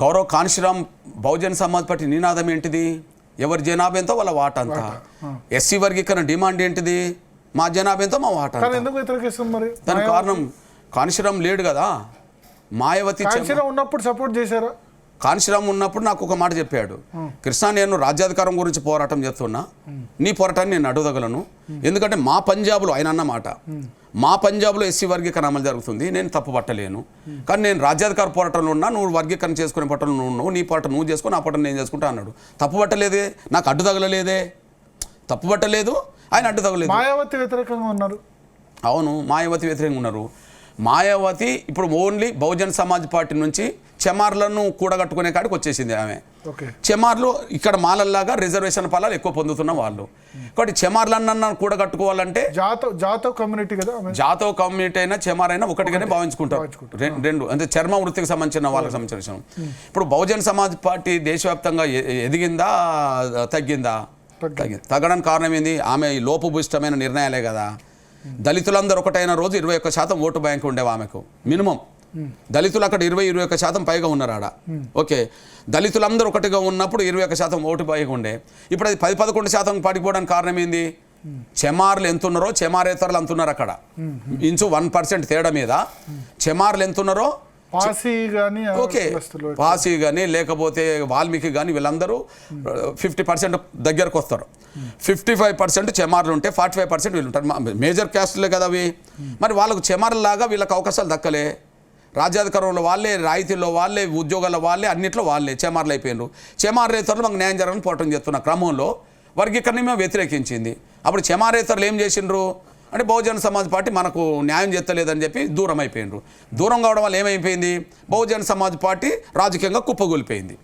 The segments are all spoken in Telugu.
గౌరవ్ కాన్షిరామ్ బహుజన్ సమాజ్ పార్టీ నినాదం ఏంటిది? ఎవరి జనాభా ఎంతో వాళ్ళ వాటా అంతా. ఎస్సీ వర్గీకరణ డిమాండ్ ఏంటిది? మా జనాభా ఎంతో మా వాటా. దానికి కారణం కాన్షిరామ్ లేడు కదా. మాయావతి ఉన్నప్పుడు సపోర్ట్ చేశారా? కాన్షిరామ్ ఉన్నప్పుడు నాకు ఒక మాట చెప్పాడు, కృష్ణ నేను రాజ్యాధికారం గురించి పోరాటం చేస్తున్నా, నీ పోరాటాన్ని నేను అడ్డుదగలను. ఎందుకంటే మా పంజాబ్లో ఆయన అన్న మాట, మా పంజాబ్లో ఎస్సీ వర్గీకరణ అమలు జరుగుతుంది, నేను తప్పు పట్టలేను. కానీ నేను రాజ్యాధికార పోరాటంలో ఉన్నా, నువ్వు వర్గీకరణ చేసుకునే పట్టణంలో ఉన్నావు, నీ పోరాటం నువ్వు చేసుకుని నా పోరాటం నేను చేసుకుంటా అన్నాడు. తప్పు పట్టలేదే, నాకు అడ్డు తగలలేదే, తప్పు పట్టలేదు, ఆయన అడ్డు తగలేదు. మాయావతి వ్యతిరేకంగా ఉన్నారు. అవును, మాయావతి వ్యతిరేకంగా ఉన్నారు. మాయావతి ఇప్పుడు ఓన్లీ బహుజన్ సమాజ్ పార్టీ నుంచి చెమార్లను కూడగట్టుకునే కాడికి వచ్చేసింది ఆమె. చెమార్లు ఇక్కడ మాలల్లాగా రిజర్వేషన్ ఫలాలు ఎక్కువ పొందుతున్న వాళ్ళు. కాబట్టి చెమార్లన్న కూడగట్టుకోవాలంటే జాతో కమ్యూనిటీ కదా, జాతో కమ్యూనిటీ అయినా చెమార్ అయినా ఒకటిగానే భావించుకుంటారు. రెండు అంటే చర్మ వృత్తికి సంబంధించిన వాళ్ళకి సంబంధించిన విషయం. ఇప్పుడు బహుజన్ సమాజ్ పార్టీ దేశవ్యాప్తంగా ఎదిగిందా తగ్గిందా? తగ్గడానికి కారణం ఏంది? ఆమె లోపభూయిష్టమైన నిర్ణయాలే కదా. దళితులందరూ ఒకటైన రోజు 21% ఓటు బ్యాంక్ ఉండేవి ఆమెకు మినిమం. దళితులు అక్కడ 21% పైగా ఉన్నారు ఆడ. ఓకే, దళితులందరూ ఒకటిగా ఉన్నప్పుడు 21% ఓటు పైగా ఉండే. ఇప్పుడు అది 10-11% పడిపోవడానికి కారణం ఏంది? చెమార్లు ఎంత ఉన్నారో చెమారేతరులు అంత ఉన్నారు అక్కడ. ఇంచు 1% తేడా మీద చెమార్లు ఎంత ఉన్నారో, ఓకే పాసి కానీ లేకపోతే వాల్మీకి కానీ వీళ్ళందరూ 50% దగ్గరకు వస్తారు. 55% చెమార్లు ఉంటే 45% వీళ్ళు ఉంటారు. మేజర్ క్యాస్ట్లే కదా అవి. మరి వాళ్ళకు చెమార్లాగా వీళ్ళకి అవకాశాలు దక్కలే. రాజ్యాధికారంలో వాళ్ళే, రాయితీల్లో వాళ్ళే, ఉద్యోగాల్లో వాళ్ళే, అన్నింటిలో వాళ్ళే చెమార్లు అయిపోయినారు. చెమారేతరులు మాకు న్యాయం జరగని పోవటం చేస్తున్న క్రమంలో వర్గీకరణ మేము వ్యతిరేకించింది. అప్పుడు చెమారేతరులు ఏం చేసిండ్రు అంటే బహుజన సమాజ్ పార్టీ మనకు న్యాయం చేస్తలేదని చెప్పి దూరం అయిపోయినారు. దూరం కావడం వల్ల ఏమైపోయింది? బహుజన సమాజ్ పార్టీ రాజకీయంగా కుప్పగూలిపోయింది.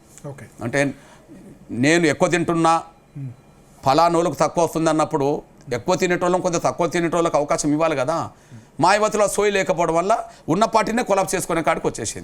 అంటే నేను ఎక్కువ తింటున్నా, ఫలానోళ్ళకు తక్కువ వస్తుంది అన్నప్పుడు ఎక్కువ తినేటోళ్ళం కొంత తక్కువ తినేటోళ్ళకి అవకాశం ఇవ్వాలి కదా. మాయావతిలో సోయి లేకపోవడం వల్ల ఉన్న పార్టీనే కొలాప్స్ చేసుకునే కాడికి వచ్చేసింది.